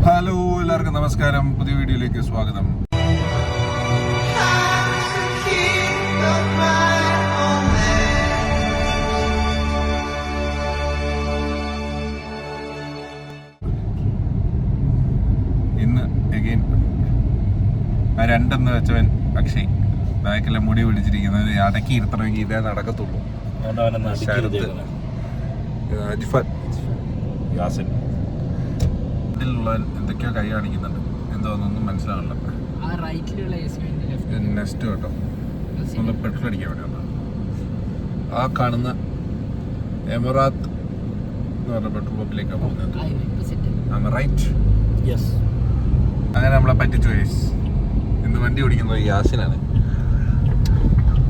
Hello, എല്ലാവർക്കും നമസ്കാരം. പുതിയ വീഡിയോയിലേക്ക് സ്വാഗതം. ഇന്ന് അഗൈൻ ആ രണ്ടെന്ന് വെച്ചവൻ അക്ഷയ് ബാക്കെല്ലാം മുടി പിടിച്ചിരിക്കുന്നത് അടക്കി ഇരുത്തണമെങ്കിൽ ഇതേ നടക്കത്തുള്ളൂ. ഇതിലുള്ള എന്തൊക്കെയോ കൈ കാണിക്കുന്നുണ്ട്, എന്തോന്നൊന്നും മനസ്സിലാവില്ല. നെക്സ്റ്റ് കേട്ടോ, നമ്മൾ പെട്രോൾ അടിക്കാൻ വേണ്ടിയുണ്ട്. ആ കാണുന്ന എമിറാത്ത് എന്ന് പറഞ്ഞ പെട്രോൾ പമ്പിലേക്കാണ് പോകുന്നത്. റൈറ്റ്, അങ്ങനെ നമ്മളെ പറ്റിച്ചു. ഇന്ന് വണ്ടി ഓടിക്കുന്നത് യാസിനാണ്.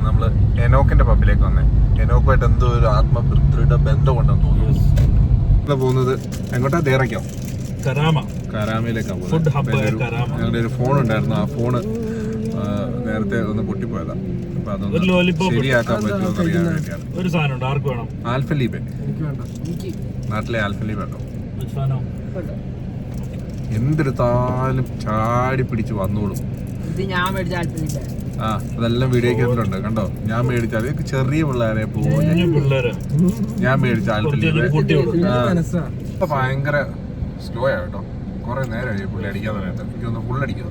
നമ്മള് എനോക്കിന്റെ പമ്പിലേക്ക് വന്നേ. എനോക്കുമായിട്ട് എന്തോ ഒരു ആത്മദൃഢ ബന്ധമുണ്ടെന്ന് തോന്നുന്നു. പോകുന്നത് എങ്ങോട്ടാ? ദേറയ്ക്കോ? കരാമയിലേക്കാണ് പോകുന്നത്. ഞങ്ങളുടെ ഒരു ഫോൺ ഉണ്ടായിരുന്നു, ആ ഫോണ് നേരത്തെ ഒന്ന് പൊട്ടിപ്പോയതാ. അപ്പൊ അതൊന്ന് ശരിയാക്കാൻ പറ്റുമോ അറിയാൻ വേണ്ടിയാണ്. ആൽഫലീബെ, നാട്ടിലെ ആൽഫലീബ് ഉണ്ടോ? എന്തെടുത്താലും ചാടി പിടിച്ച് വന്നോളും. ആ, അതെല്ലാം വീഡിയോക്കകത്തിലുണ്ട് കണ്ടോ. ഞാൻ മേടിച്ച അത് ചെറിയ പിള്ളേരെ പോലെ ഞാൻ മേടിച്ച ആൽഫലീബ് ഭയങ്കര സ്ലോ ആ കേട്ടോ. കുറെ നേരമായി പുള്ളി അടിക്കാൻ പറയാത്ത. എനിക്കൊന്ന് ഫുൾ അടിക്കാൻ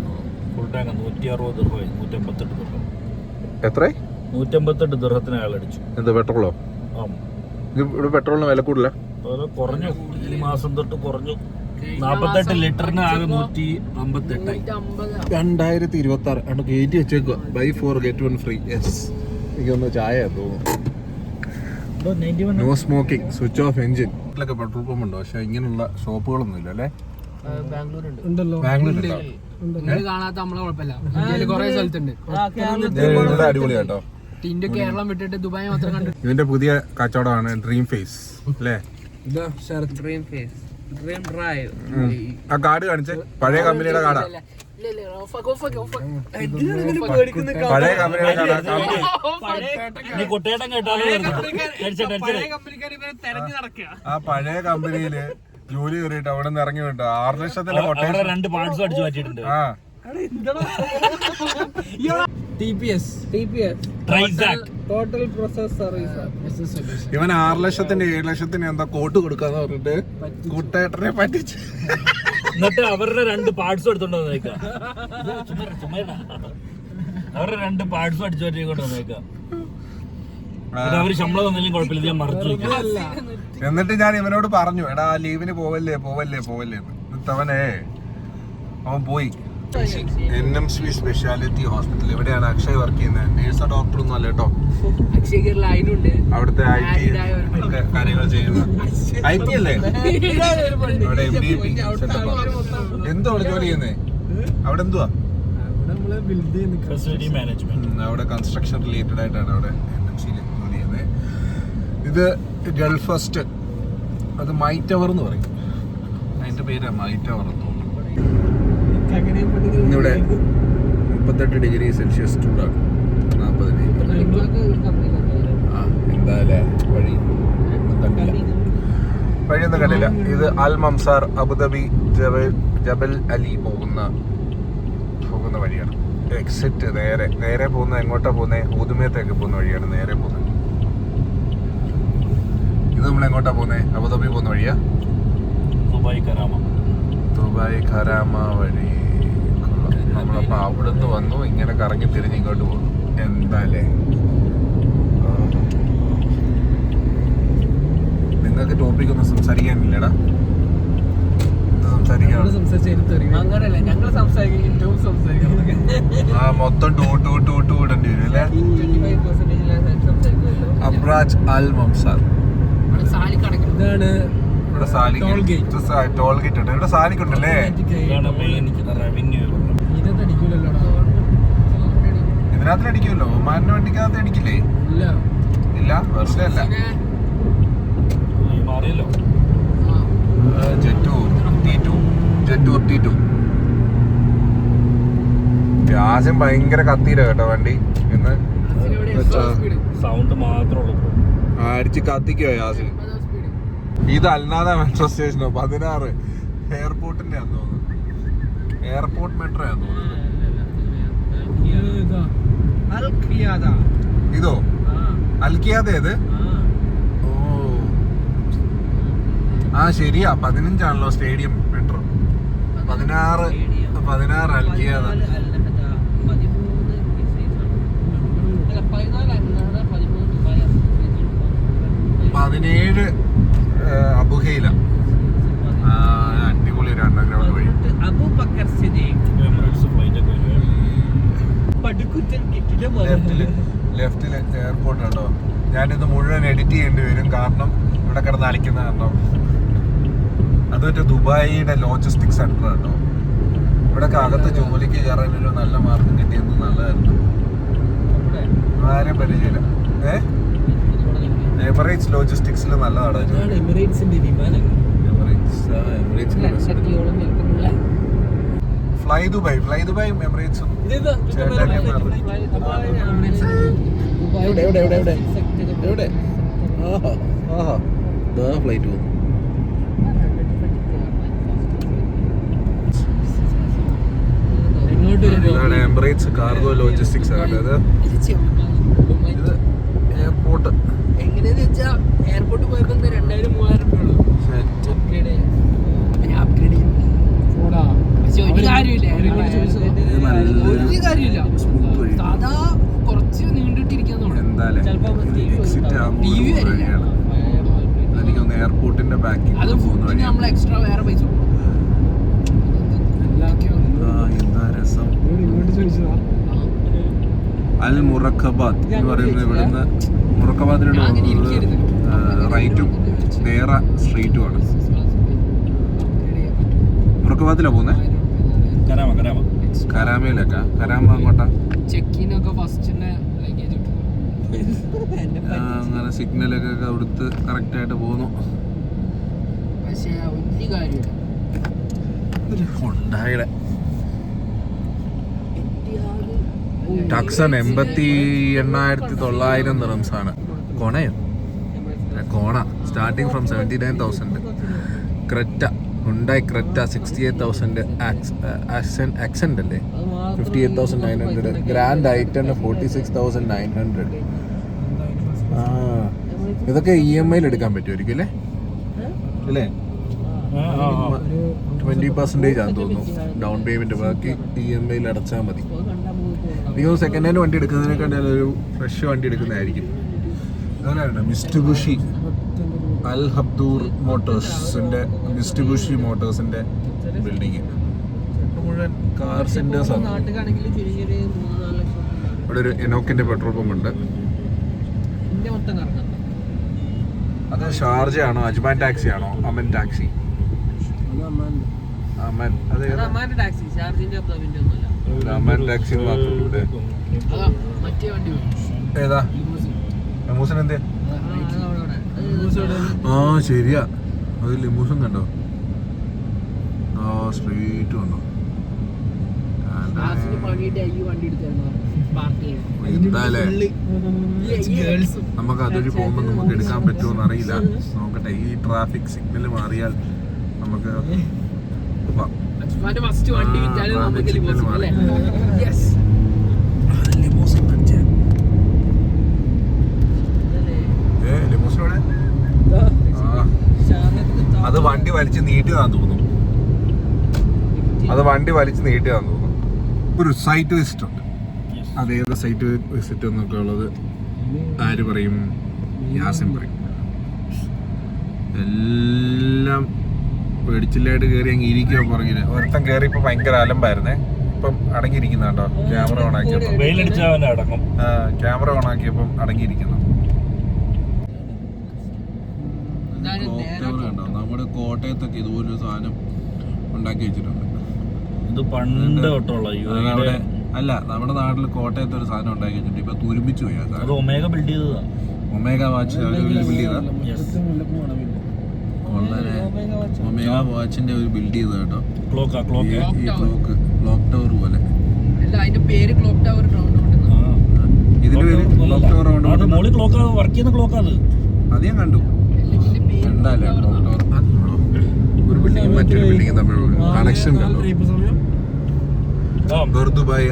എത്ര? 158 ദിർഹത്തിന് അയാൾ അടിച്ചു. എന്താ പെട്രോളോ? ഇവിടെ പെട്രോളിന് വില കൂടുതല, കുറഞ്ഞു. ഈ മാസം തൊട്ട് കുറഞ്ഞു. 48 ലിറ്ററിന് ആകെ 158. 2026 ആണ് കയറ്റി വെച്ചേക്കുക. By 4 get 1 free. യെസ്, എനിക്കൊന്ന് ചായ തോന്നുന്നു. No smoking, switch off engine. വീട്ടിലൊക്കെ പെട്രോൾ പമ്പ് ഉണ്ടോ? പക്ഷെ ഇങ്ങനെയുള്ള ഷോപ്പുകളൊന്നും ഇല്ല അല്ലേ? ബാംഗ്ലൂരുണ്ടല്ലോ. അടിപൊളി കേട്ടോ. കേരളം വിട്ടിട്ട് ദുബായ് മാത്രം കണ്ടു. ഇതിന്റെ പുതിയ കച്ചവടമാണ് ഡ്രീം ഫേസ് അല്ലേ? ആ കാർഡ് കാണിച്ചേ, പഴയ കമ്പനിയുടെ കാർഡാ. പഴയ കമ്പനിയുടെ കാർഡാ. ആ പഴയ കമ്പനിയില് ജോലി കയറിയിട്ട് അവിടെ നിന്ന് ഇറങ്ങി വിട്ടു 6 ലക്ഷത്തിന്റെ കൊട്ടേഷൻ. 2 പാർട്സ് അടിച്ചു മാറ്റിയിട്ടുണ്ട്. ആ ടോട്ടൽ പ്രോസസ് സർവീസ്. ഇവൻ 6 ലക്ഷത്തിന്റെ 7 ലക്ഷത്തിന് എന്താ കോട്ട് കൊടുക്കാന്ന് പറഞ്ഞിട്ട് കൂട്ടേട്ടനെ പറ്റിച്ചു. എന്നിട്ട് അവരുടെ 2 പാർട്സും എടുത്തോണ്ട് വന്നേക്കാം. അവരുടെ 2 പാർട്സും അടിച്ചു മാറ്റിക്കൊണ്ട് വന്നേക്കാം. അവര് ശമ്പളം തന്നില്ലെങ്കിൽ കുഴപ്പമില്ല, ഞാൻ മറച്ചു. എന്നിട്ട് ഞാൻ ഇവനോട് പറഞ്ഞു, എടാ ലീവിന് പോവല്ലേ അവനെ. അവൻ പോയി. NMC speciality hospital. എവിടെയാണ് അക്ഷയ് വർക്ക് ചെയ്യുന്നത്? നേഴ്സോ ഡോക്ടറൊന്നും അല്ല കേട്ടോ. അവിടുത്തെ IT ഒക്കെ കാര്യങ്ങൾ ചെയ്യുന്ന IT അല്ലേ? അവിടെ MDP സെറ്റപ്പ്. എന്തോ ജോലി ചെയ്യുന്നേ അവിടെ? എന്തുവാ അവിടെ? കൺസ്ട്രക്ഷൻ റിലേറ്റഡ് ആയിട്ടാണ് അവിടെ NMC ജോലി ചെയ്യുന്നത്. ഇത് ഗൾഫ് ഫസ്റ്റ്, അത് മൈ ടവർ എന്ന് പറയും. അതിന്റെ പേരാ മൈ ടവർ എന്ന് തോന്നുന്നു. ഇന്നിവിടെ 38 ഡിഗ്രി സെൽഷ്യസ് ചൂടാണ്. 40 ഡിഗ്രി. ആ എന്തായാലും വഴിയൊന്നും കണ്ടില്ല. ഇത് അൽ മംസാർ അബുദാബി ജബൽ അലി പോകുന്ന വഴിയാണ്. എക്സിറ്റ് നേരെ പോകുന്ന. എങ്ങോട്ടാ പോകുന്നത്? ഊതുമേത്തേക്ക് പോകുന്ന വഴിയാണ് നേരെ പോകുന്നത്. ഇത് നമ്മൾ എങ്ങോട്ടാ പോകുന്നത്? അബുദാബി പോകുന്ന വഴിയാ? ദുബായ് ഖരാമ വഴി. നമ്മളപ്പോ അവിടുന്ന് വന്നു, ഇങ്ങനെ കറങ്ങി തിരിഞ്ഞ് ഇങ്ങോട്ട് പോകുന്നു. എന്താലേ, നിങ്ങൾക്ക് ടോപ്പിക് ഒന്നും സംസാരിക്കാനില്ലടാ? ആ മൊത്തം ടൂ ഇടേണ്ടി വരും അല്ലേ? അബ്രാജ് അൽ മംസാർ. ഇവിടെ ടോൾ ഗേറ്റ് ഉണ്ട്. ഇവിടെ സാലിക്ക് ഉണ്ടല്ലേ? ഇതിനകത്ത് അടിക്കുമല്ലോ. ഒമാന്റെ വണ്ടിക്കകത്ത് അടിക്കില്ലേ? ഇല്ല, വെറുതെ അല്ല. വ്യാസം ഭയങ്കര കത്തിയില്ല കേട്ടോ വണ്ടി. ഇന്ന് സൗണ്ട് മാത്രമേ അടിച്ച് കത്തിക്കോ യാസിൻ. ഇത് അൽനാദ മെട്രോ സ്റ്റേഷനോ 16 എയർപോർട്ടിന്റെ ആണെന്ന് തോന്നുന്നു. എയർപോർട്ട് മെട്രോ ആണെന്ന് തോന്നുന്നു. ഇതോ അൽക്കിയാത ഏത്? ഓ ആ ശരിയാ, 15 സ്റ്റേഡിയം മെട്രോ. 16 അൽക്കിയാത. 17 അബുഹൈല. അടിപൊളി ഒരു അണ്ടർഗ്രൗണ്ട് വഴി. ലെഫ്റ്റില് എയർപോർട്ട് ഉണ്ടോ? ഞാനിത് മുഴുവൻ എഡിറ്റ് ചെയ്യേണ്ടി വരും, കാരണം ഇവിടെ കിടന്ന് അടിക്കുന്ന കാരണം. അത് മറ്റേ ദുബായിയുടെ ലോജിസ്റ്റിക് സെന്റർ കേട്ടോ. ഇവിടെ അകത്ത് ജോലിക്ക് കയറാൻ ഒരു നല്ല മാർഗം കിട്ടിയത് നല്ലതായിരുന്നു. ആരും പരിചയമില്ല. എമിറേറ്റ്സ് ലോജിസ്റ്റിക്സിൽ നല്ലതാണ്. ഫ്ലൈ ദുബായ് എമിറേറ്റ്സും ഫ്ലൈറ്റ് പോകുന്നു. ഇതാണ് എമിറേറ്റ്സ് കാർഗോ ലോജിസ്റ്റിക്സ് ആണ്. ഇത് എയർപോർട്ട്. എങ്ങനെയാന്ന് വെച്ചാ എയർപോർട്ട് പോയപ്പോ 2000-3000 രൂപ ഒരു കാര്യമില്ല. സാധാ കുറച്ച് നീണ്ടിട്ടിരിക്കാന്ന് എനിക്കൊന്ന് എയർപോർട്ടിന്റെ ബാക്കിൽ അത് ഫുഡിന് നമ്മൾ എക്സ്ട്രാ വേറെ പൈസ കൊടുക്കും. എന്താ രസം. അൽ മുറക്കബാദ് എന്ന് പറയുന്നത് ഇവിടുന്ന് മുറക്കബാദിലോട്ട് റൈറ്റും നേറ സ്ട്രീറ്റും ആണ്. മുറക്കബാദിലാണ് പോകുന്നത്. കരാമയിലൊക്കെ കരാമ അങ്ങോട്ടാ. ചെക്കിനൊക്കെ ഫസ്റ്റ് അങ്ങനെ സിഗ്നലൊക്കെ കൊടുത്ത് കറക്റ്റ് ആയിട്ട് പോകുന്നു. പക്ഷേ ഒരു കാര്യമില്ല. ഹുണ്ടായുടെ ടക്സൺ 88,900 ദിർഹംസാണ്. കോണയോ Kona starting from 79,000. Creta Hyundai Creta 68,000. Accent അല്ലേ 58,900. Grand i ten 46,900. ഇതൊക്കെ EMI എടുക്കാൻ പറ്റുമായിരിക്കും അല്ലേ? അല്ലേ 20% ആണെന്ന് തോന്നുന്നു ഡൗൺ പേയ്മെന്റ്. ബാക്കി EMI അടച്ചാൽ മതി. നിങ്ങൾ സെക്കൻഡ് ഹാൻഡ് വണ്ടി എടുക്കുന്നതിനേക്കാൾ ഒരു ഫ്രഷ് വണ്ടി എടുക്കുന്നതായിരിക്കും. അതുപോലെയാണ് മിസ്റ്റുബുഷി അൽ ഹബ്ദൂർ മോട്ടോഴ്സിന്റെ മിസ്റ്റുബുഷി മോട്ടോഴ്സിന്റെ ബിൽഡിങ് മുഴുവൻ കാർ സെന്റേഴ്സ് ആണ്. ഇവിടെ ഒരു എനോക്കിന്റെ പെട്രോൾ പമ്പ് ഉണ്ട്. അത് ഷാർജ ആണോ അജ്മാൻ ടാക്സി ആണോ അമൻ ടാക്സി? അമൻ അത് അമൻ ടാക്സി മാത്രമേ ഇവിടെ. ഏതാ ലിമൂസിൻ? എന്തേ ആ ശരിയാ, അത് ലിമൂസിൻ കണ്ടോ? ആ സ്ട്രീറ്റ് കണ്ടോ? എന്തായാലേ നമുക്ക് അതൊരു പോകുമ്പോൾ നമുക്ക് എടുക്കാൻ പറ്റുമോന്ന് അറിയില്ല. നോക്കട്ടെ, ഈ ട്രാഫിക് സിഗ്നൽ മാറിയാൽ നമുക്ക് അത് വണ്ടി വലിച്ച് നീട്ടിയതാന്ന് തോന്നുന്നു. ഒരു സൈറ്റ് വിസിറ്റ് ഉണ്ട്. അതേത് സൈറ്റ് വിസിറ്റ് എന്നൊക്കെ ഉള്ളത് ആര് പറയും? യാസിൻ പറയും. എല്ലാം പേടിച്ചില്ലായിട്ട് കയറി അങ്ങ് ഇരിക്കുക പുറകില്. ഒരുത്തം കയറി ഇപ്പൊ ഭയങ്കര അലമ്പായിരുന്നേ. ഇപ്പം അടങ്ങിയിരിക്കുന്ന കേട്ടോ. ക്യാമറ ഓൺ ആക്കിയപ്പോ അടങ്ങിയിരിക്കുന്നു. കണ്ടോ, നമ്മുടെ കോട്ടയത്തൊക്കെ ഇതുപോലൊരു സാധനം ഉണ്ടാക്കി വെച്ചിട്ടുണ്ട്. ഇത് പണ്ട് അവിടെ അല്ല, നമ്മുടെ നാട്ടിൽ കോട്ടയത്ത് ഒരു സാധനം ഉണ്ടാക്കി വെച്ചിട്ടുണ്ട്. ഇപ്പൊ തുരുമ്പിച്ചു പോയി. ഒമേഗ ബിൽഡ് ചെയ്തതാ. ഒമേഗ വാച്ച് ബിൽഡ് ചെയ്താ. വളരെ ഒമേഗ വാച്ചിന്റെ ഒരു ബിൽഡ് ചെയ്ത കേട്ടോ. ഈ ക്ലോക്ക് ടവർ പോലെ. ഇതിന്റെ പേര് ക്ലോക്ക് ടവർ. ഇതിന്റെ പേര് ക്ലോക്ക് ടവർ. അത് ഞാൻ കണ്ടു. എന്തായാലും ക്ലോക്ക് ടവർ ഒരു ബിൽഡിംഗ് മറ്റൊരു ബിൽഡിംഗ് തമ്മിൽ കണക്ഷൻ കണ്ടോ? ബർദുബായ്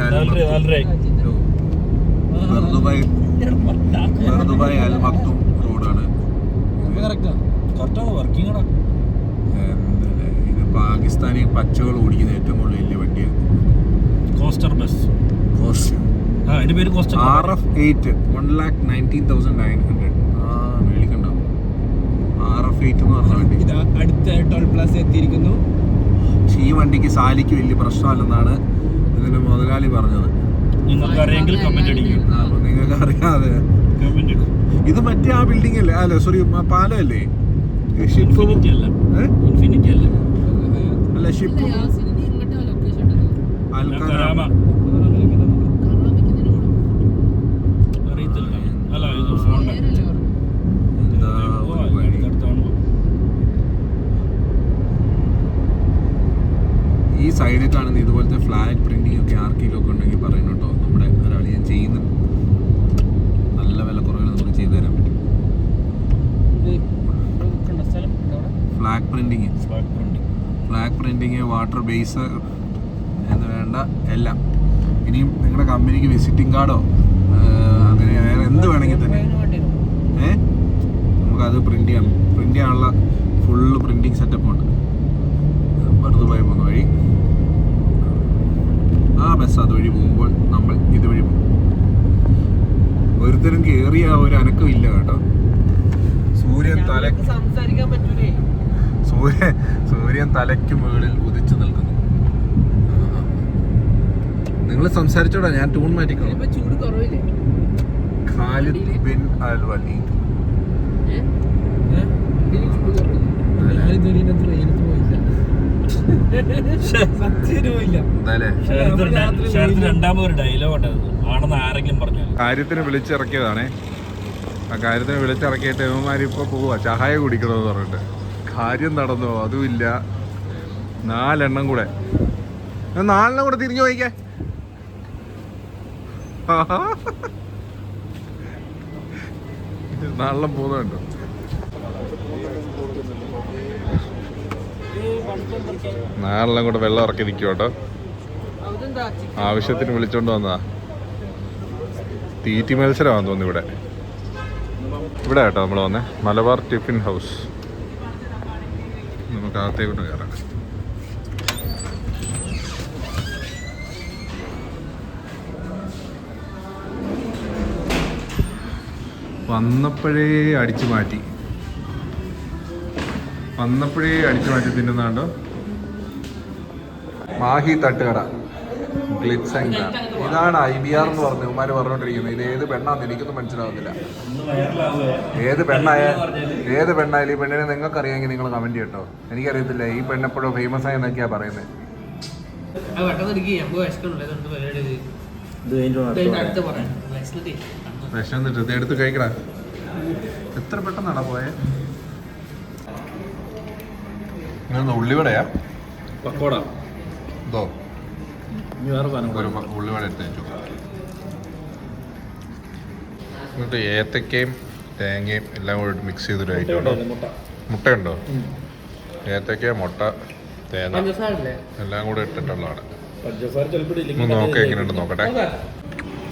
അൽ മക്തും റോഡാണ്. ഇത് പാകിസ്ഥാനി പച്ചകൾ ഓടിക്കുന്ന ഏറ്റവും കൂടുതൽ വലിയ വണ്ടിയാണ്. Coaster bus. അതിന്റെ പേര് കോസ്റ്റർ. RF8 1,19,900. മേടിക്കണ്ടോ? RF8 എന്ന് പറഞ്ഞ വണ്ടി അടുത്ത ടോൾ പ്ലാസ എത്തിയിരിക്കുന്നു. പക്ഷെ ഈ വണ്ടിക്ക് സാലിക്ക് വലിയ പ്രശ്നമല്ലെന്നാണ് ഇതിന്റെ മുതലാളി പറഞ്ഞത്. നിങ്ങൾക്ക് അറിയാമെങ്കിൽ കമന്റ് അടിക്കും. നിങ്ങൾക്ക് അറിയാതെ ഇത് മറ്റേ ആ ബിൽഡിംഗ് അല്ലേ? അല്ല സോറി, പാലമല്ലേ? ഇൻഫിനിറ്റി അല്ല, ഇൻഫിനിറ്റി അല്ല, അല്ല ഷിപ്പ് കരാമ. അറിയത്തില്ല. അല്ല ഇത് ഫോൺ എന്താ ഒരു വഴി. ഈ സൈഡിൽ കാണുന്ന ഇതുപോലത്തെ ഫ്ലാഗ് പ്രിന്റിംഗ് ഒക്കെ ആർക്കെങ്കിലും ഒക്കെ ഉണ്ടെങ്കിൽ പറയുന്നു കേട്ടോ. നമ്മുടെ ഒരാളിയും ചെയ്യുന്നുണ്ട്. നല്ല വില കുറവിൽ നമുക്ക് ചെയ്തു തരാൻ പറ്റും. ഫ്ലാഗ് പ്രിന്റിങ് വാട്ടർ ബേസ് എന്ന് വേണ്ട എല്ലാം. ഇനിയും നിങ്ങളുടെ കമ്പനിക്ക് വിസിറ്റിംഗ് കാർഡോ അങ്ങനെ വേറെ എന്ത് വേണമെങ്കിൽ തന്നെ നമുക്കത് പ്രിന്റ് ചെയ്യാനുള്ള ഫുള്ള് പ്രിന്റിങ് സെറ്റപ്പ് ഉണ്ട്. ബർദുബായ് പോകുന്ന വഴി ആ ബസ് അതുവഴി പോകുമ്പോൾ നമ്മൾ ഇതുവഴി പോകും. ഒരുത്തരും കയറിയ ഒരു അനക്കമില്ല കേട്ടോ. സൂര്യൻ തലയ്ക്ക് മുകളിൽ ഉദിച്ചു നിൽക്കുന്നു. നിങ്ങൾ സംസാരിച്ചോടാ, ഞാൻ ട്യൂൺ മാറ്റിക്കോളാം. ചൂട് കുറവില്ലേ? ഖാലിദ് ബിൻ അൽ വലീദ്. രണ്ടാമതൊരു ഡയലോഗ് ആണെന്ന് ആരെങ്കിലും പറഞ്ഞു. കാര്യത്തിന് വിളിച്ചിറക്കിയതാണേ. ആ കാര്യത്തിന് വിളിച്ചിറക്കിയിട്ട് ഇവന്മാരിപ്പോൾ പോവാ ചായ കുടിക്കണമെന്ന് പറഞ്ഞിട്ട്. കാര്യം നടന്നോ? അതുമില്ല. 4 എണ്ണം കൂടെ, 4 എണ്ണം കൂടെ തിരിഞ്ഞു പോയിക്കേ. 4 എണ്ണം പോകുന്നുണ്ടോ? നാലെണ്ണം കൂടെ വെള്ളം ഇറക്കി നിൽക്കും കേട്ടോ. ആവശ്യത്തിന് വിളിച്ചോണ്ട് വന്നതാ. തീറ്റി മത്സരമാണെന്ന് തോന്നുന്നു ഇവിടെ കേട്ടോ. നമ്മൾ വന്നേ മലബാർ ടിഫിൻ ഹൗസ്. നമുക്ക് അകത്തേക്കൊണ്ട് കയറാം. വന്നപ്പോഴേ അടിച്ചു മാറ്റി തിന്നുന്നാണ്ടോ. മാഹി തട്ടുകട ഗ്ലിറ്റ്സ് ആൻഡ് ഗ്ലാം. ഇതാണ് IBR എന്ന് പറഞ്ഞു ഉമ്മാര് പറഞ്ഞോണ്ടിരിക്കുന്നത്. ഇത് ഏത് പെണ്ണാന്ന് എനിക്കൊന്നും മനസ്സിലാവുന്നില്ല. ഏത് പെണ്ണായാലും ഈ പെണ്ണിനെ നിങ്ങൾക്ക് അറിയാമെങ്കിൽ നിങ്ങൾ കമന്റ് ചെയ്യട്ടോ. എനിക്കറിയത്തില്ല ഈ പെണ്ണെപ്പോഴും ഫേമസ് ആയി എന്നൊക്കെയാ പറയുന്നത്. വിശന്നിട്ട് ഇത് എടുത്ത് കഴിക്കടാ. എത്ര പെട്ടെന്നാടാ പോയെ. ഉള്ളിവടയാ പക്കോട ഇതോ? വേറെ ഉള്ളിവട എടുത്ത് വെച്ചു. എന്നിട്ട് ഏത്തക്കയും തേങ്ങയും എല്ലാം കൂടെ മിക്സ് ചെയ്തൊരു ഐറ്റം. മുട്ടയുണ്ടോ? ഏത്തക്ക, മുട്ട, തേങ്ങ എല്ലാം കൂടെ ഇട്ടിട്ടുള്ളതാണ്. ഒന്ന് നോക്കാം എങ്ങനെയുണ്ട് നോക്കട്ടെ.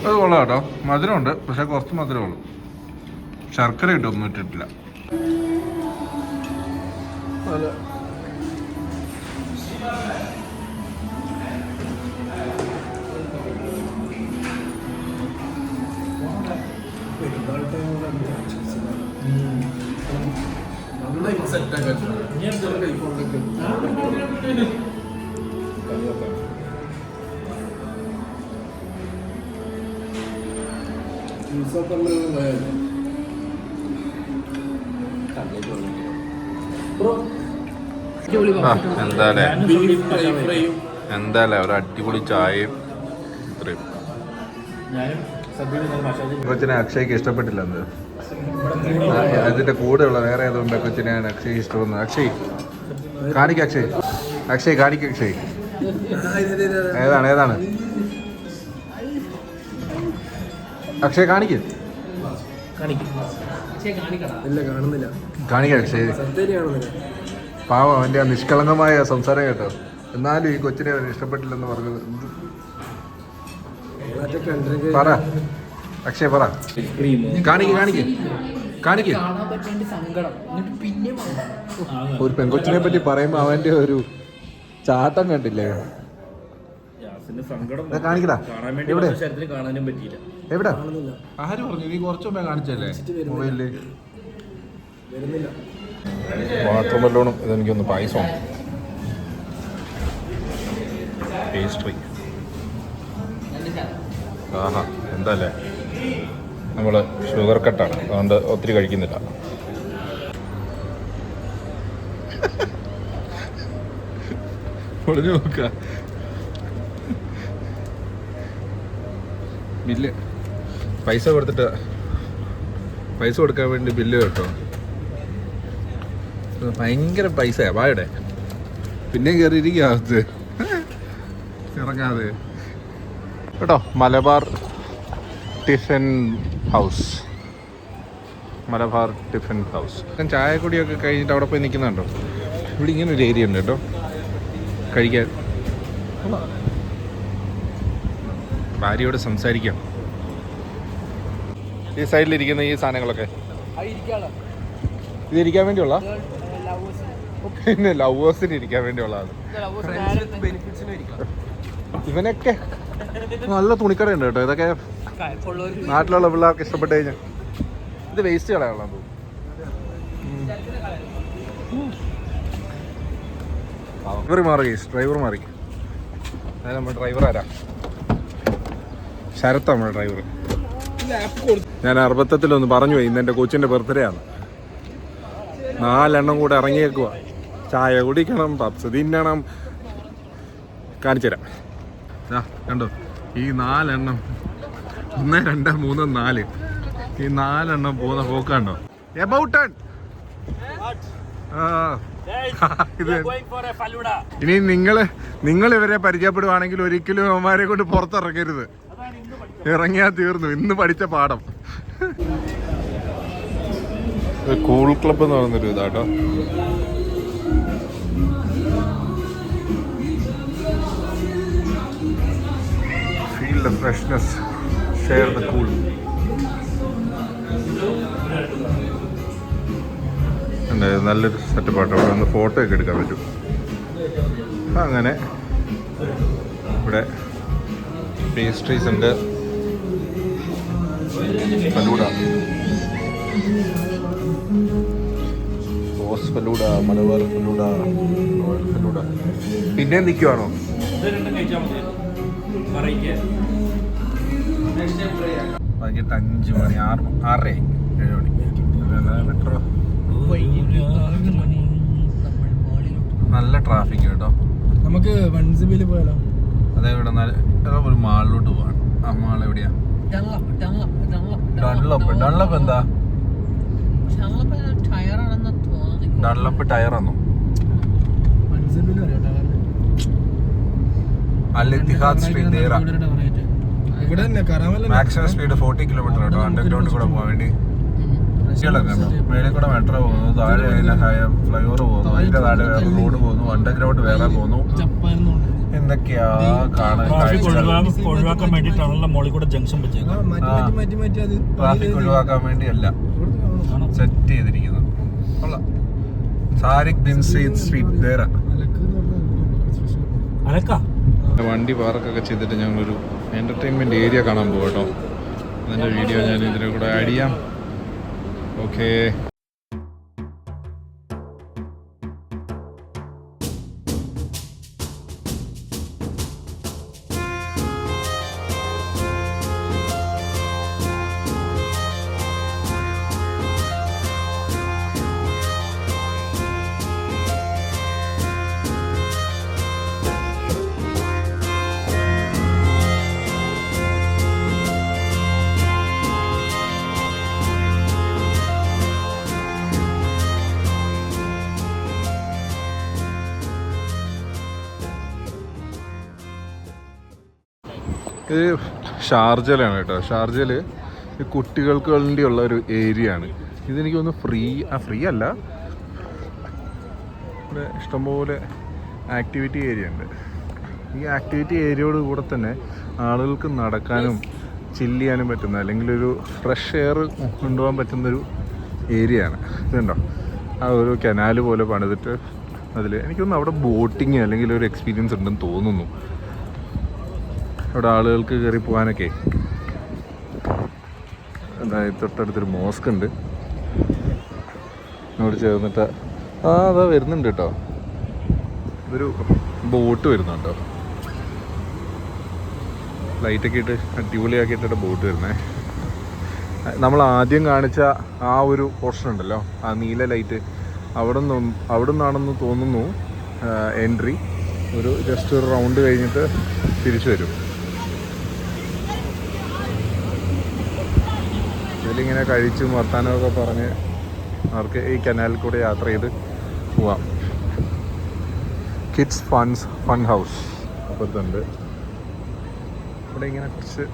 അത് കൊള്ളാം കേട്ടോ. മധുരമുണ്ട്, പക്ഷെ കുറച്ച് മധുരമുള്ളൂ. ശർക്കര ഇട്ടൊന്നും ഇട്ടിട്ടില്ല. എന്തായാലും ഒരു അടിപൊളി ചായയും ഇത്രയും. കൊച്ചിനെ അക്ഷയ്ക്ക് ഇഷ്ടപ്പെട്ടില്ല. അതിന്റെ കൂടെയുള്ള വേറെ ഏതുകൊണ്ട് കൊച്ചിനെയാണ് അക്ഷയ് ഇഷ്ടപ്പെടുന്നത്. അക്ഷയ് കാണിക്ക, അക്ഷയ് കാണിക്ക. അക്ഷയ് ഏതാണ് അക്ഷയ് കാണിക്ക. കാണിക്ക അക്ഷയ്. പാവം അവന്റെ ആ നിഷ്കളങ്കമായ സംസാരം കേട്ടോ. എന്നാലും ഈ കൊച്ചിനെ അവന് ഇഷ്ടപ്പെട്ടില്ലെന്ന് പറഞ്ഞത് പറ അക്ഷയ് പറ. കാണിക്ക് ഒരു പെൺകൊച്ചിനെ പറ്റി പറയുമ്പോ അവന്റെ ഒരു ചാട്ടം കണ്ടില്ലേ? കാണിക്കടാ. എവിടെ എവിടെ ആര് പറഞ്ഞു? നീ കുറച്ചു മുമ്പേ കാണിച്ചല്ലേ മൊബൈലില്? വാട്ടർ മെലോണും ഇതെനിക്കൊന്ന് പായസമാണ്. പേസ്ട്രി. ആഹാ എന്തല്ലേ. നമ്മൾ ഷുഗർ കട്ടാണ്, അതുകൊണ്ട് ഒത്തിരി കഴിക്കുന്നില്ല. പൊളിഞ്ഞു നോക്ക. ബില്ല് പൈസ കൊടുക്കാൻ വേണ്ടി ബില്ല് കേട്ടോ. ഭയങ്കര പൈസയാ. വായുടെ പിന്നെ കയറിയിരിക്കാത്ത ഇറങ്ങാതെ കേട്ടോ. Malabar tiffin house. ഞാൻ ചായക്കുടിയൊക്കെ കഴിഞ്ഞിട്ട് അവിടെ പോയി നിൽക്കുന്നുണ്ടോ. ഇവിടെ ഇങ്ങനെ ഒരു ഏരിയ ഉണ്ട് കേട്ടോ കഴിക്കാൻ. ഭാര്യയോട് സംസാരിക്കാം. ഈ സൈഡിലിരിക്കുന്ന ഈ സാധനങ്ങളൊക്കെ ഇതിരിക്കാൻ വേണ്ടിയുള്ള, പിന്നെ ലവേഴ്സിന് ഇരിക്കാൻ വേണ്ടിയുള്ളതാണ്. ഇവനൊക്കെ നല്ല തുണിക്കടയുണ്ട് കേട്ടോ. ഇതൊക്കെ നാട്ടിലുള്ള പിള്ളേർക്ക് ഇഷ്ടപ്പെട്ട് കഴിഞ്ഞാൽ ഇത് വേസ്റ്റ് കളയാനുള്ള ഡ്രൈവർ മാറി. നമ്മുടെ ഡ്രൈവർ ആരാ? ശരത്ത് നമ്മുടെ ഡ്രൈവർ. ഞാൻ അർബത്തത്തിലൊന്ന് പറഞ്ഞു പോയി, ഇന്ന് എൻ്റെ കൊച്ചിൻ്റെ ബർത്ത്ഡേ ആണ്. 4 എണ്ണം കൂടെ ഇറങ്ങിയേക്കുക. ചായ കുടിക്കണം, പപ്സ് തിന്നണം. കാണിച്ചു തരാം. കണ്ടോ ഈ 4 എണ്ണം. 1 2 3 4. ഈ 4 എണ്ണം പോകുന്ന പോക്കാണ്ടോ. ഇനി നിങ്ങൾ ഇവരെ പരിചയപ്പെടുവാണെങ്കിൽ ഒരിക്കലും അവന്മാരെ കൊണ്ട് പുറത്തിറങ്ങരുത്. ഇറങ്ങിയാൽ തീർന്നു. ഇന്ന് പഠിച്ച പാഠം. കൂൾ ക്ലബ് എന്ന് പറയുന്നൊരു ഇതാട്ടോ. Feel the freshness, share the cool. നല്ലൊരു സെറ്റപ്പ് ആട്ടോ. ഇവിടെ ഒന്ന് ഫോട്ടോ ഒക്കെ എടുക്കാൻ പറ്റും. അങ്ങനെ ഇവിടെ പേസ്ട്രീസ് ഉണ്ട്. Falooda, rose falooda, Malabar falooda, royal falooda. പിന്നെ നിൽക്കുവാണോ? വൈകിട്ട് 5 മണി 6:30 7 മണി മെട്രോ. നല്ല ട്രാഫിക് കേട്ടോ. നമുക്ക് വൺസിബില് പോയാലോ? അതെ, ഇവിടെ ഒരു മാളിലോട്ട് പോവാണ്. ആ മാൾ എവിടെയാ? ഡൺലപ്പ് എന്താ? ഡൺലപ്പ് ടയറാണോ? Al Ittihad Street Deira. Maximum speed 40 kilometre കേട്ടോ. അണ്ടർഗ്രൗണ്ടിൽ കൂടെ പോകാൻ വേണ്ടി. മേളിൽ കൂടെ മെട്രോ പോകുന്നു, താഴെ ഫ്ലൈഓവർ പോകുന്നു, അതിന്റെ താഴെ വേറെ റോഡ് പോകുന്നു, അണ്ടർഗ്രൗണ്ട് വേറെ പോകുന്നു. എന്തൊക്കെയാ കാണാൻ. ഒഴിവാക്കാൻ വേണ്ടിയിട്ടാണല്ലോ മോളിൽ കൂടെ ജംഗ്ഷൻ വെച്ചേക്കുന്നത്. ട്രാഫിക് ഒഴിവാക്കാൻ വേണ്ടിയല്ല സെറ്റ് ചെയ്തിരിക്കുന്നത്. സാരിക് ബിൻ സയ്യിദ് സ്ട്രീറ്റ് ദേറ. വണ്ടി പാർക്കൊക്കെ ചെയ്തിട്ട് ഞങ്ങളൊരു എന്റർടൈൻമെന്റ് ഏരിയ കാണാൻ പോകും കേട്ടോ. അതിന്റെ വീഡിയോ ഞാൻ ഇതിനെ കൂടെ ആഡ് ചെയ്യാം. ഓക്കേ. ഇത് ഷാർജയിലാണ് കേട്ടോ. ഷാർജയിൽ ഈ കുട്ടികൾക്ക് വേണ്ടിയുള്ള ഒരു ഏരിയ ആണ്. ഇതെനിക്ക് തോന്നുന്നു ഫ്രീ അല്ല. ഇവിടെ ഇഷ്ടംപോലെ ആക്ടിവിറ്റി ഏരിയ ഉണ്ട്. ഈ ആക്ടിവിറ്റി ഏരിയയോട് കൂടെ തന്നെ ആളുകൾക്ക് നടക്കാനും ചില്ല് ചെയ്യാനും പറ്റുന്ന, അല്ലെങ്കിൽ ഒരു ഫ്രഷ് എയർ കൊണ്ടുപോകാൻ പറ്റുന്നൊരു ഏരിയയാണ്. ഇതുണ്ടോ, ആ ഒരു കനാല് പോലെ പണിതിട്ട് അതിൽ എനിക്കൊന്നും അവിടെ ബോട്ടിങ് അല്ലെങ്കിൽ ഒരു എക്സ്പീരിയൻസ് ഉണ്ടെന്ന് തോന്നുന്നു. അവിടെ ആളുകൾക്ക് കയറി പോകാനൊക്കെ. അതായത് തൊട്ടടുത്തൊരു മോസ്ക് ഉണ്ട്, അവിടെ ചേർന്നിട്ട് അതാ വരുന്നുണ്ട് കേട്ടോ. ഇതൊരു ബോട്ട് വരുന്നുണ്ടോ, ലൈറ്റൊക്കെ ഇട്ട് അടിപൊളിയാക്കിയിട്ടാണ് ബോട്ട് വരുന്നത്. നമ്മൾ ആദ്യം കാണിച്ച ആ ഒരു പോർഷൻ ഉണ്ടല്ലോ, ആ നീല ലൈറ്റ്, അവിടെ നിന്നാണെന്ന് തോന്നുന്നു എൻട്രി. ഒരു ജസ്റ്റ് ഒരു റൗണ്ട് കഴിഞ്ഞിട്ട് തിരിച്ചു വരും. ഇതിലിങ്ങനെ കഴിച്ചും വർത്താനമൊക്കെ പറഞ്ഞ് അവർക്ക് ഈ കനാലിൽ കൂടെ യാത്ര ചെയ്ത് പോവാം. കിഡ്സ് ഫൺ ഹൗസ് അപ്പുറത്തുണ്ട്. ഇവിടെ ഇങ്ങനെ കുറച്ച്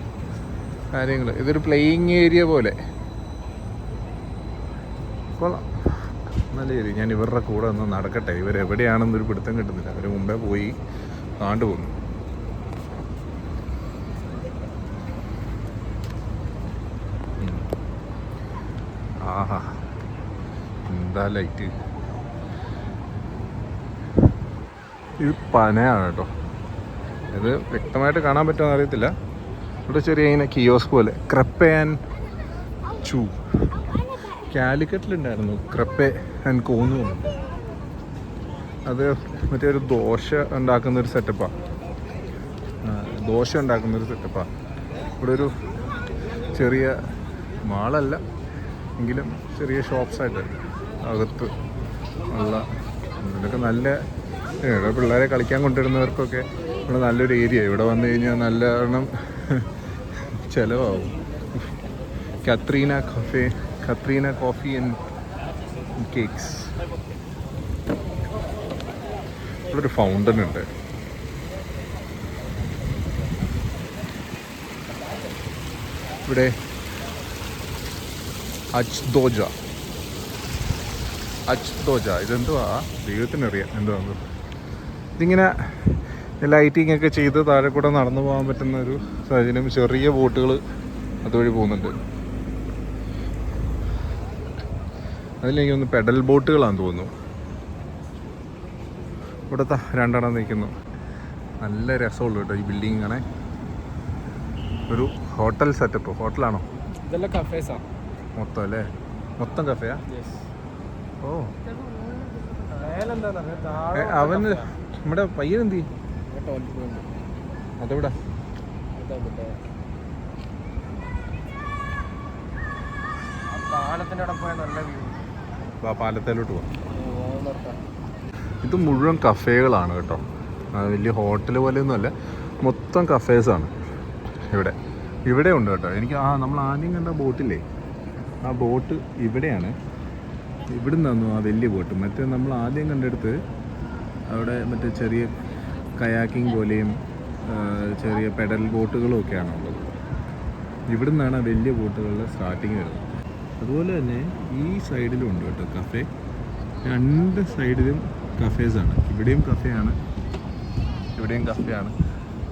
കാര്യങ്ങൾ, ഇതൊരു പ്ലേയിങ് ഏരിയ പോലെ. കൊള്ളാം, നല്ല ഏരിയ. ഞാൻ ഇവരുടെ കൂടെ ഒന്ന് നടക്കട്ടെ. ഇവരെവിടെയാണെന്നൊരു പിടുത്തം കിട്ടുന്നില്ല. അവർ മുമ്പേ പോയി കാണ്ടു പോകുന്നു. ആഹാ, എന്താ ലൈറ്റ്. ഇത് പനയാണ് കേട്ടോ. ഇത് വ്യക്തമായിട്ട് കാണാൻ പറ്റുമെന്ന് അറിയത്തില്ല. ഇവിടെ ചെറിയ ഇങ്ങനെ കിയോസ്ക് പോലെ. ക്രെപ്പെ ആൻഡ് ചൂ, കാലിക്കറ്റിലുണ്ടായിരുന്നു ക്രെപ്പെ ആൻഡ് കോന്ന്. അത് മറ്റേ ഒരു ദോശ ഉണ്ടാക്കുന്നൊരു സെറ്റപ്പാണ്. ഇവിടെ ഒരു ചെറിയ മാളല്ല എങ്കിലും ചെറിയ ഷോപ്സായിട്ട് അകത്ത് ഉള്ള. ഇതൊക്കെ നല്ല പിള്ളേരെ കളിക്കാൻ കൊണ്ടുവരുന്നവർക്കൊക്കെ ഇവിടെ നല്ലൊരു ഏരിയ. ഇവിടെ വന്നു കഴിഞ്ഞാൽ നല്ലവണ്ണം ചിലവാകും. Katrina coffee and cakes. ഇവിടെ ഒരു ഫൗണ്ടൻ ഉണ്ട്. ഇവിടെ അച്ദോജ, ഇതെന്തുവാ ദൈവത്തിനറിയാം എന്തുവാ. ഇതിങ്ങനെ ലൈറ്റിംഗ് ഒക്കെ ചെയ്ത് താഴെ കൂടെ നടന്നു പോകാൻ പറ്റുന്ന ഒരു സാഹചര്യം. ചെറിയ ബോട്ടുകൾ അതുവഴി പോകുന്നുണ്ട്. അതിലെനിക്ക് ഒന്ന് പെഡൽ ബോട്ടുകളാണെന്ന് തോന്നുന്നു. ഇവിടുത്തെ രണ്ടെണ്ണം നിൽക്കുന്നു. നല്ല രസമുള്ളൂ കേട്ടോ ഈ ബിൽഡിങ് കാണാൻ. ഒരു ഹോട്ടൽ സെറ്റപ്പ്. ഹോട്ടലാണോ? ഇതെല്ലാം കഫേസാ മൊത്തം അല്ലേ? മൊത്തം കഫേയാ? ഓ, അവന് നമ്മുടെ പയ്യനെന്തി അതെവിടാ? പാലത്തിന്റെ അവിടെ പോയാൽ നല്ല വ്യൂ. പാലത്തേലോട്ട് പോവാം. ഇത് മുഴുവൻ കഫേകളാണ് കേട്ടോ. വലിയ ഹോട്ടൽ പോലെയൊന്നുമല്ല, മൊത്തം കഫേസാണ് ഇവിടെ ഉണ്ട് കേട്ടോ. എനിക്ക് നമ്മൾ ആദ്യം കണ്ട ബോട്ടില്ലേ, ആ ബോട്ട് ഇവിടെയാണ്. ഇവിടെ നിന്നു ആ വലിയ ബോട്ട്. മറ്റേ നമ്മൾ ആദ്യം കണ്ടെടുത്ത് അവിടെ മറ്റേ ചെറിയ കയാക്കിംഗ് പോലെയും ചെറിയ പെഡൽ ബോട്ടുകളും ഒക്കെയാണ് ഉള്ളത്. ഇവിടെ നിന്നാണ് ആ വലിയ ബോട്ടുകളുടെ സ്റ്റാർട്ടിങ് വരുന്നത്. അതുപോലെ തന്നെ ഈ സൈഡിലും ഉണ്ട് കേട്ടോ കഫേ. രണ്ട് സൈഡിലും കഫേസാണ്. ഇവിടെയും കഫേയാണ്, ഇവിടെയും കഫേയാണ്.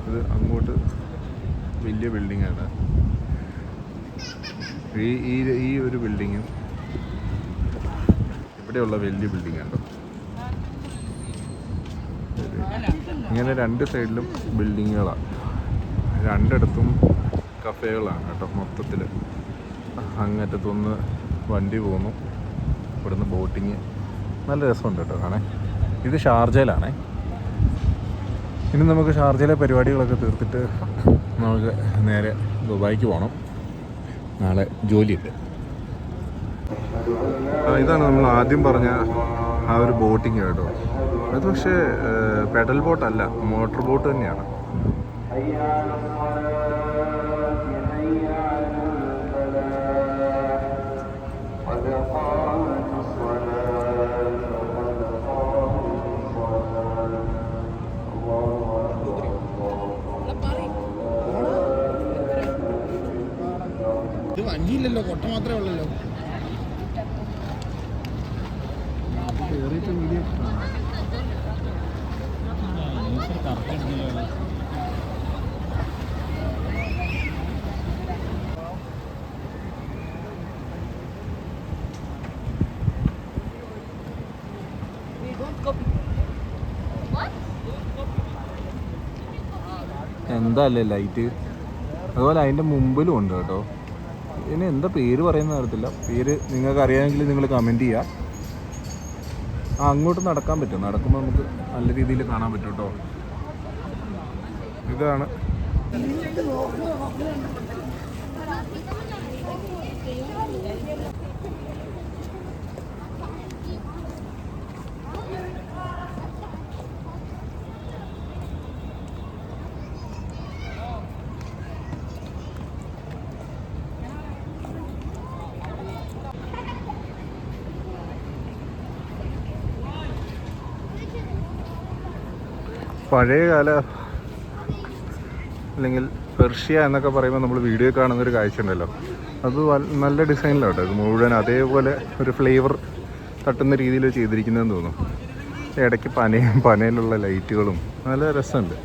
ഇത് അങ്ങോട്ട് വലിയ ബിൽഡിങ്ങാണ്. ഈ ഒരു ബിൽഡിങ്ങും ഇവിടെയുള്ള വലിയ ബിൽഡിങ്ങാണ്. ഇങ്ങനെ രണ്ട് സൈഡിലും ബിൽഡിങ്ങുകളാണ്, രണ്ടിടത്തും കഫേകളാണ് കേട്ടോ. മൊത്തത്തിൽ അങ്ങറ്റത്തൊന്ന് വണ്ടി പോകുന്നു, ഇവിടുന്ന് ബോട്ടിങ്. നല്ല രസമുണ്ട് കേട്ടോ കാണാൻ. ഇത് ഷാർജയിലാണേ. ഇനി നമുക്ക് ഷാർജയിലെ പരിപാടികളൊക്കെ തീർത്തിട്ട് നമുക്ക് നേരെ ദുബായിക്ക് പോകണം. നാളെ ജോലിയുണ്ട്. ഇതാണ് നമ്മൾ ആദ്യം പറഞ്ഞ ആ ഒരു ബോട്ടിങ് കേട്ടോ. അത് പക്ഷേ പെഡൽ ബോട്ടല്ല, മോട്ടോർ ബോട്ട് തന്നെയാണ്. ഇത് വഞ്ചിയില്ലല്ലോ, കൊട്ട മാത്രമേ ഉള്ളല്ലോ. എന്താ അല്ലേ ലൈറ്റ്. അതുപോലെ അതിൻ്റെ മുമ്പിലും ഉണ്ട് കേട്ടോ. ഇതിന് എന്താ പേര് പറയുന്നത് അറിയത്തില്ല. പേര് നിങ്ങൾക്ക് അറിയാമെങ്കിൽ നിങ്ങൾ കമൻറ്റ് ചെയ്യുക. അങ്ങോട്ട് നടക്കാൻ പറ്റും. നടക്കുമ്പോൾ നമുക്ക് നല്ല രീതിയിൽ കാണാൻ പറ്റും കേട്ടോ. ഇതാണ് പഴയകാല അല്ലെങ്കിൽ പെർഷ്യ എന്നൊക്കെ പറയുമ്പോൾ നമ്മൾ വീഡിയോ കാണുന്നൊരു കാഴ്ച ഉണ്ടല്ലോ, അത് നല്ല ഡിസൈനിലാണ് കേട്ടോ. ഇത് മുഴുവൻ അതേപോലെ ഒരു ഫ്ലേവർ തട്ടുന്ന രീതിയിൽ ചെയ്തിരിക്കുന്നതെന്ന് തോന്നുന്നു. ഇടയ്ക്ക് പനയിലുള്ള ലൈറ്റുകളും നല്ല രസമുണ്ട്.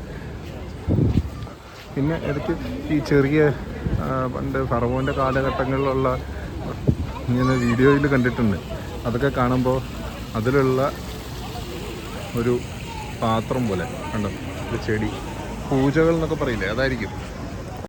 പിന്നെ ഇടയ്ക്ക് ഈ ചെറിയ പണ്ട് ഫറവോൻ്റെ കാലഘട്ടങ്ങളിലുള്ള ഇങ്ങനെ വീഡിയോയിൽ കണ്ടിട്ടുണ്ട്. അതൊക്കെ കാണുമ്പോൾ അതിലുള്ള ഒരു പാത്രം പോലെ കണ്ടോ, ഒരു ചെടി, പൂജകൾ എന്നൊക്കെ പറയില്ലേ, അതായിരിക്കും.